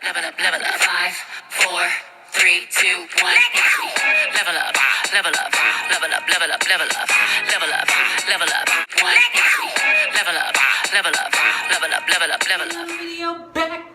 level up, level up. 5, 4, 3, 2, 1. Level up, level up, level up, level up, level up, level up, level up. 1, level up, level up, level up, level up, level up. Video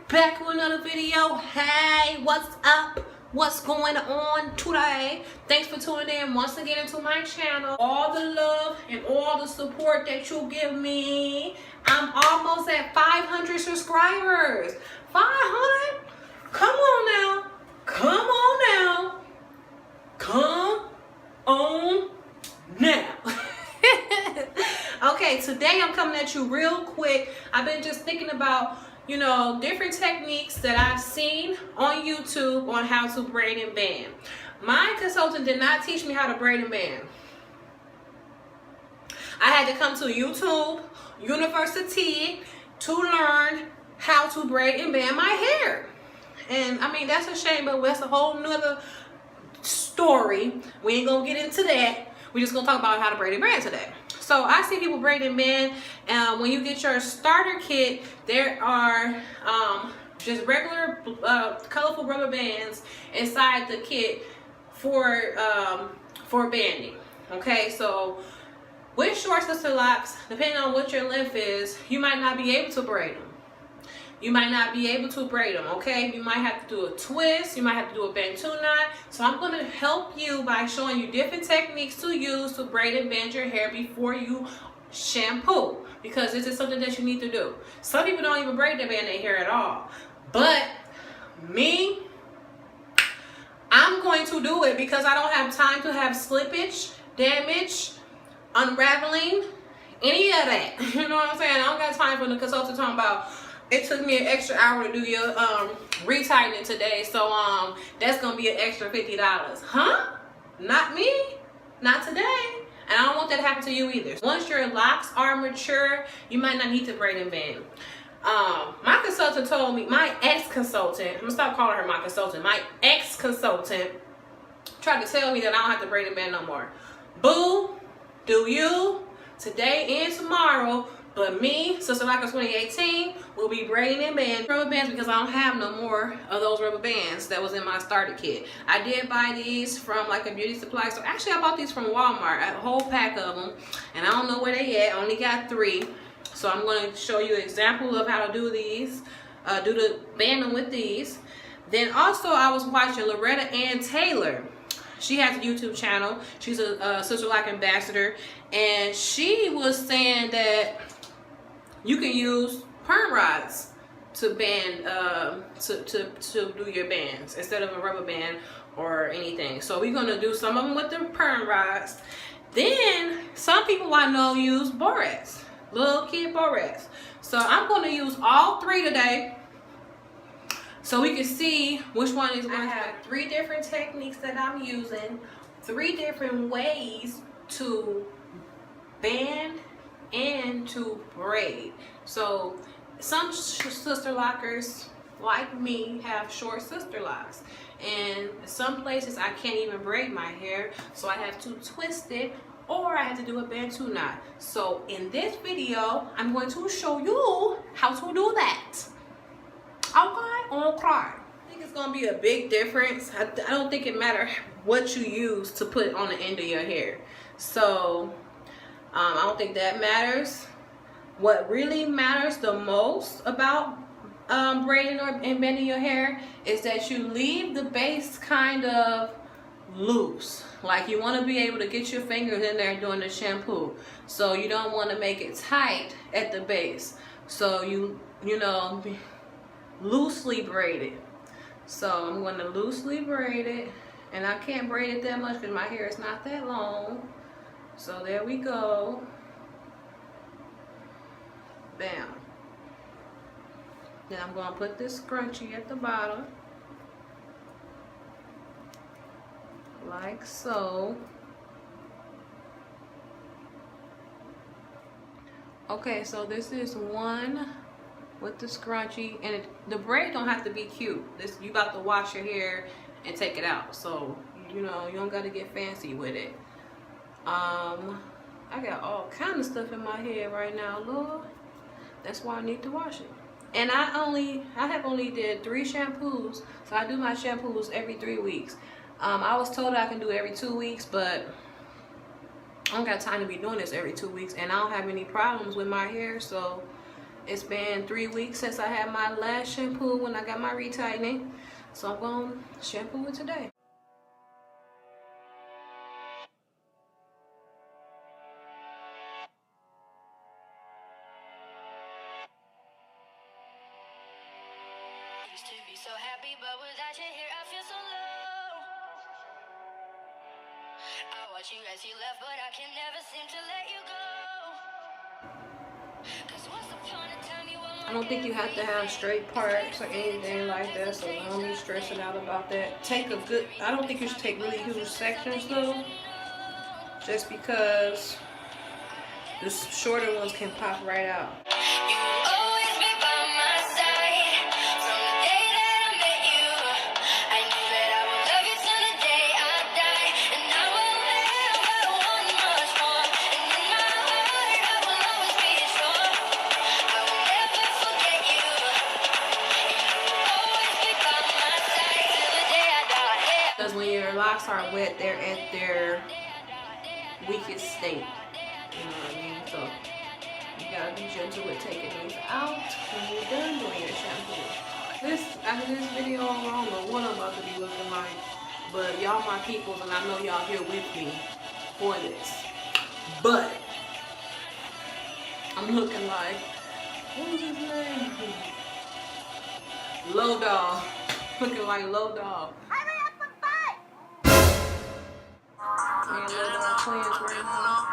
back with another video. Hey, what's up? What's going on today? Thanks for tuning in once again into my channel. All the love and all the support that you give me. I'm almost at 500 subscribers. 500? Come on now. Come on now. Come on now. Okay, today I'm coming at you real quick. I've been just thinking about, you know, different techniques that I've seen on YouTube on how to braid and band. My consultant did not teach me how to braid and band. I had to come to YouTube University to learn how to braid and band my hair. And I mean, that's a shame, but that's a whole nother story. We ain't gonna get into that. We're just gonna talk about how to braid and band today. So I see people braid and band. When you get your starter kit, there are just regular colorful rubber bands inside the kit for banding. Okay, so with short sister locks, depending on what your length is, you might not be able to braid them. You might not be able to braid them, okay? You might have to do a twist. You might have to do a bantu knot. So I'm going to help you by showing you different techniques to use to braid and band your hair before you shampoo. Because this is something that you need to do. Some people don't even braid and band their hair at all. But me, I'm going to do it because I don't have time to have slippage, damage, unraveling, any of that. You know what I'm saying? I don't got time for the consultant talking about, it took me an extra hour to do your retightening today, so that's gonna be an extra $50. Huh? Not me, not today. And I don't want that to happen to you either. Once your locks are mature, you might not need to braid and band. My consultant told me, my ex-consultant, I'm gonna stop calling her my consultant, my ex-consultant tried to tell me that I don't have to braid and band no more. Boo, do you, today and tomorrow. But me, Sisterlocked 2018, will be braiding and banding rubber bands because I don't have no more of those rubber bands that was in my starter kit. I did buy these from like a beauty supply store. Actually, I bought these from Walmart, a whole pack of them. And I don't know where they at. I only got 3. So I'm going to show you an example of how to do these, do the banding with these. Then also I was watching Lauretta and Taylor. She has a YouTube channel. She's a Sisterlocked ambassador. And she was saying that you can use perm rods to band, to do your bands instead of a rubber band or anything. So we're gonna do some of them with the perm rods. Then some people I know use barrettes, little kid barrettes. So I'm gonna use all 3 today, so we can see which one is. I have 3 different techniques that I'm using, 3 different ways to band and to braid. So some sister lockers like me have short sister locks, and some places I can't even braid my hair, so I have to twist it or I have to do a bantu knot. So in this video I'm going to show you how to do that. Okay. I think it's gonna be a big difference. I don't think it matters what you use to put on the end of your hair. So I don't think that matters. What really matters the most about braiding and bending your hair is that you leave the base kind of loose. Like you want to be able to get your fingers in there doing the shampoo. So you don't want to make it tight at the base. So you know, loosely braid it. So I'm going to loosely braid it. And I can't braid it that much because my hair is not that long. So there we go. Bam. Then I'm going to put this scrunchie at the bottom. Like so. Okay, so this is one with the scrunchie. And the braid don't have to be cute. This, you about to wash your hair and take it out. So, you know, you don't got to get fancy with it. I got all kind of stuff in my head right now, Lord. That's why I need to wash it. And I have only did 3 shampoos, so I do my shampoos every 3 weeks. I was told I can do every 2 weeks, but I don't got time to be doing this every 2 weeks, and I don't have any problems with my hair. So it's been 3 weeks since I had my last shampoo when I got my retightening, so I'm gonna shampoo it today. To be so happy, but without you here, I feel so low. I watch you as you left, but I can never seem to let you go. 'Cause once upon a time you were. I don't think you have to have straight parts or anything like that, so don't be stressing out about that. I don't think you should take really huge sections though, just because the shorter ones can pop right out. Because when your locks are wet, they're at their weakest state. You know what I mean? So you gotta be gentle with taking these out when you're done doing your shampoo. After this video, I don't know what I'm about to be looking like, but y'all my peoples, and I know y'all here with me for this. But I'm looking like, what was his name? Low Dog. Looking like Low Dog. Me and Low Dog twins right now.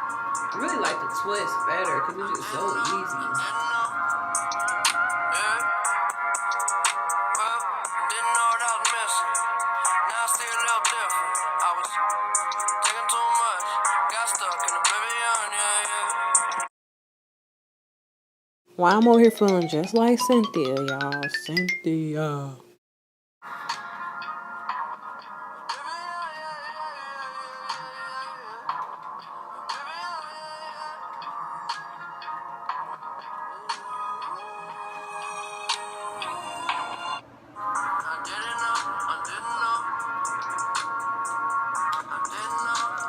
I really like the twist better because it's just so easy. Why I'm over here feeling just like Cynthia, y'all. Cynthia.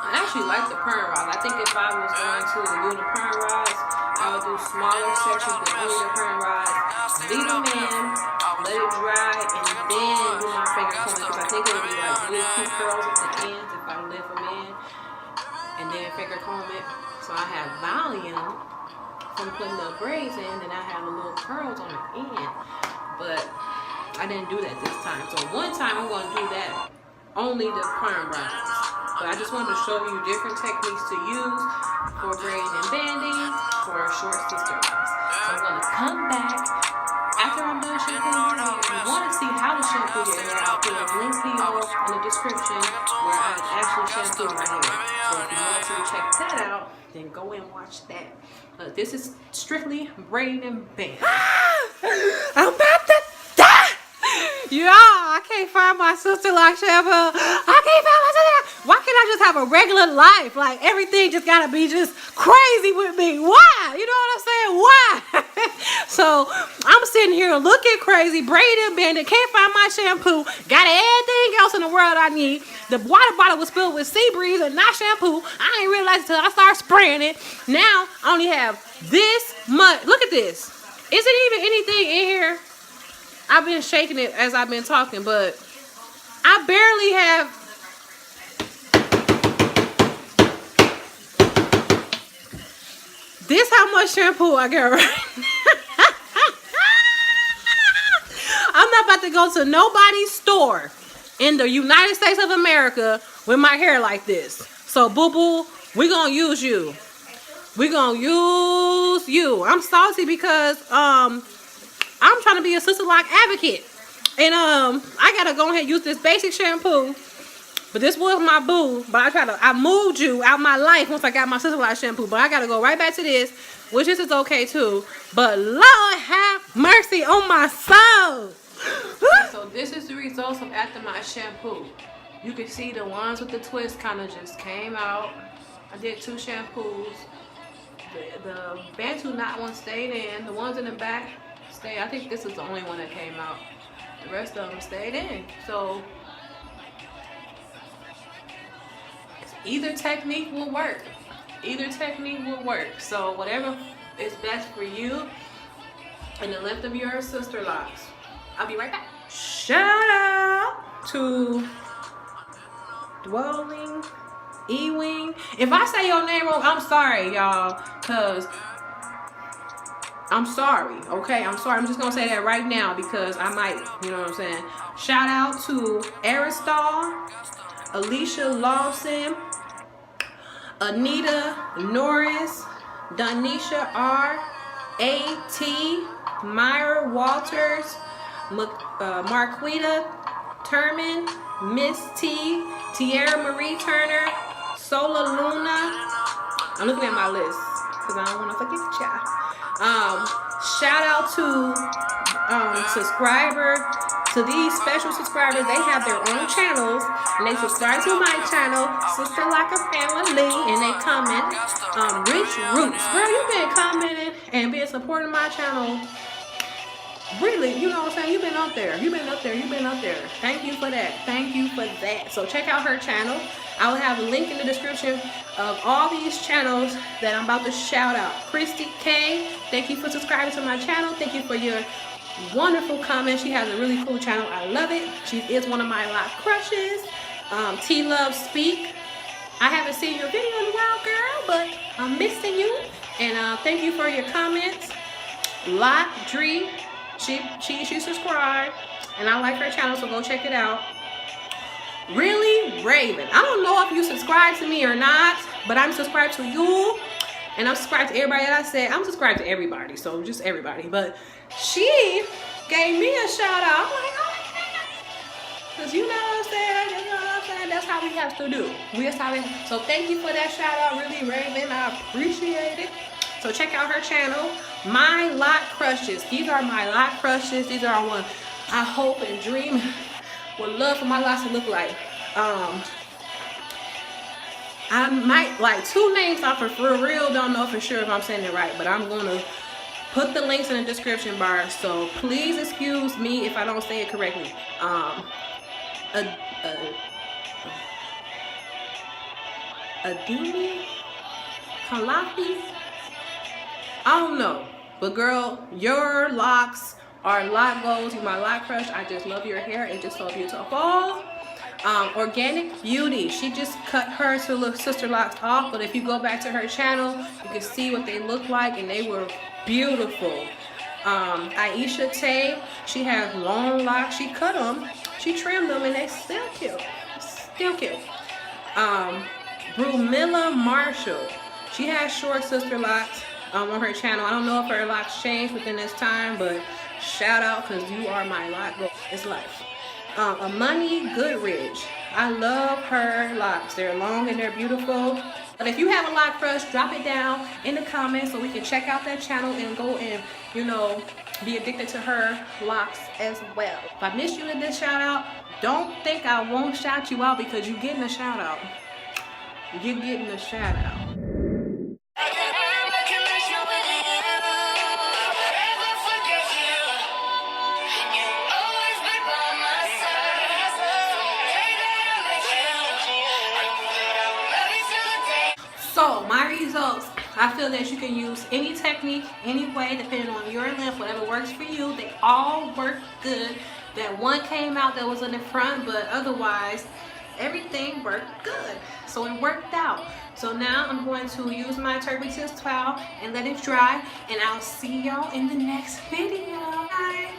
I actually like the perm rods. I think if I was going to do the perm rods, I would do smaller sections with only the perm rods. Leave them in, let it dry, and then do my finger combing because I think it would be like really cute curls at the ends if I lift them in and then finger comb it. So I have volume from putting the braids in, and I have the little curls on the end. But I didn't do that this time. So one time I'm going to do that, only the perm rods. But I just wanted to show you different techniques to use for braiding and banding for short sister locks. So I'm going to come back after I'm done shampooing your hair. If you want to see how to shampoo your hair, I'll put a link below in the description where I actually shampoo my hair. So if you want to check that out, then go and watch that. This is strictly braiding and banding. I'm about to die! Y'all, I can't find my Sisterlocked shampoo. I can't find my Sisterlocked. Why can't I just have a regular life? Like everything just gotta be just crazy with me. Why? You know what I'm saying? Why? So I'm sitting here looking crazy, braiding, banding, can't find my shampoo. Got everything else in the world I need. The water bottle was filled with sea breeze and not shampoo. I ain't realized until I started spraying it. Now I only have this much. Look at this. Is it even anything in here? I've been shaking it as I've been talking, but I barely have. This how much shampoo I got right now. I'm not about to go to nobody's store in the United States of America with my hair like this. So boo boo, we gonna use you. We gonna use you. I'm salty because I'm trying to be a Sisterlocked advocate. And I gotta go ahead and use this basic shampoo. But this was my boo. But I moved you out my life once I got my Sisterlocked shampoo. But I gotta go right back to this, which this is okay too. But Lord have mercy on my soul. So this is the results of after my shampoo. You can see the ones with the twist kind of just came out. I did 2 shampoos. The Bantu knot one stayed in. The ones in the back stay. I think this is the only one that came out. The rest of them stayed in. So either technique will work. Either technique will work. So whatever is best for you and the length of your sister locks. I'll be right back. Shout out to Dwelling Ewing. If I say your name wrong, I'm sorry, y'all, because I'm sorry, okay? I'm sorry. I'm just gonna say that right now because I might, you know what I'm saying? Shout out to Aieshatae, Alicia Lawson, Anita Norris, Donisha R, A.T, Myra Walters, Marquita Turman, Miss T, Tierra Marie Turner, Sola Luna. I'm looking at my list because I don't want to forget the child. Shout out to to these special subscribers. They have their own channels and they subscribe to my channel, Sisterlocked Family, and they comment. Rich Rootz, girl, you've been commenting and been supporting my channel. Really, you know what I'm saying? You've been up there. You've been up there. You've been up there. Thank you for that. Thank you for that. So check out her channel. I will have a link in the description of all these channels that I'm about to shout out. Chrissy K, thank you for subscribing to my channel. Thank you for your wonderful comments. She has a really cool channel. I love it. She is one of my Loc Crushes. TLovespeaksss. I haven't seen your video in a while, girl, but I'm missing you. And thank you for your comments. LOC'D Dree. She subscribed, and I like her channel, so go check it out. Really, Raven, I don't know if you subscribe to me or not, but I'm subscribed to you, and I'm subscribed to everybody that I said. I'm subscribed to everybody, so just everybody. But she gave me a shout out. I'm like, oh my God, because you know what I'm saying. You know what I'm saying. That's how we have to do. So thank you for that shout out, really, Raven. I appreciate it. So check out her channel, My Loc Crushes. These are my Loc Crushes. These are what I hope and dream would love for my locks to look like. I might like two names off for real. Don't know for sure if I'm saying it right, but I'm gonna put the links in the description bar. So please excuse me if I don't say it correctly. Abidemi Komalafe. I don't know, but girl, your locks are lock goals. You're my Loc Crush. I just love your hair. It's just so beautiful. Organic Beauty. She just cut her sister locks off, but if you go back to her channel, you can see what they look like, and they were beautiful. Aieshatae. She has long locks. She cut them. She trimmed them, and they still cute. Still cute. Brumilda Marshall. She has short sister locks. On her channel. I don't know if her locks changed within this time, but shout out because you are my lock goal. It's life. Imani Goodridge. I love her locks. They're long and they're beautiful. But if you have a Loc Crush, drop it down in the comments so we can check out that channel and go and, you know, be addicted to her locks as well. If I missed you in this shout out, don't think I won't shout you out because you're getting a shout out. You're getting a shout out. So my results, I feel that you can use any technique, any way, depending on your length, whatever works for you. They all work good. That one came out that was in the front, but otherwise everything worked good. So it worked out. So now I'm going to use my turquoise towel and let it dry, and I'll see y'all in the next video. Bye.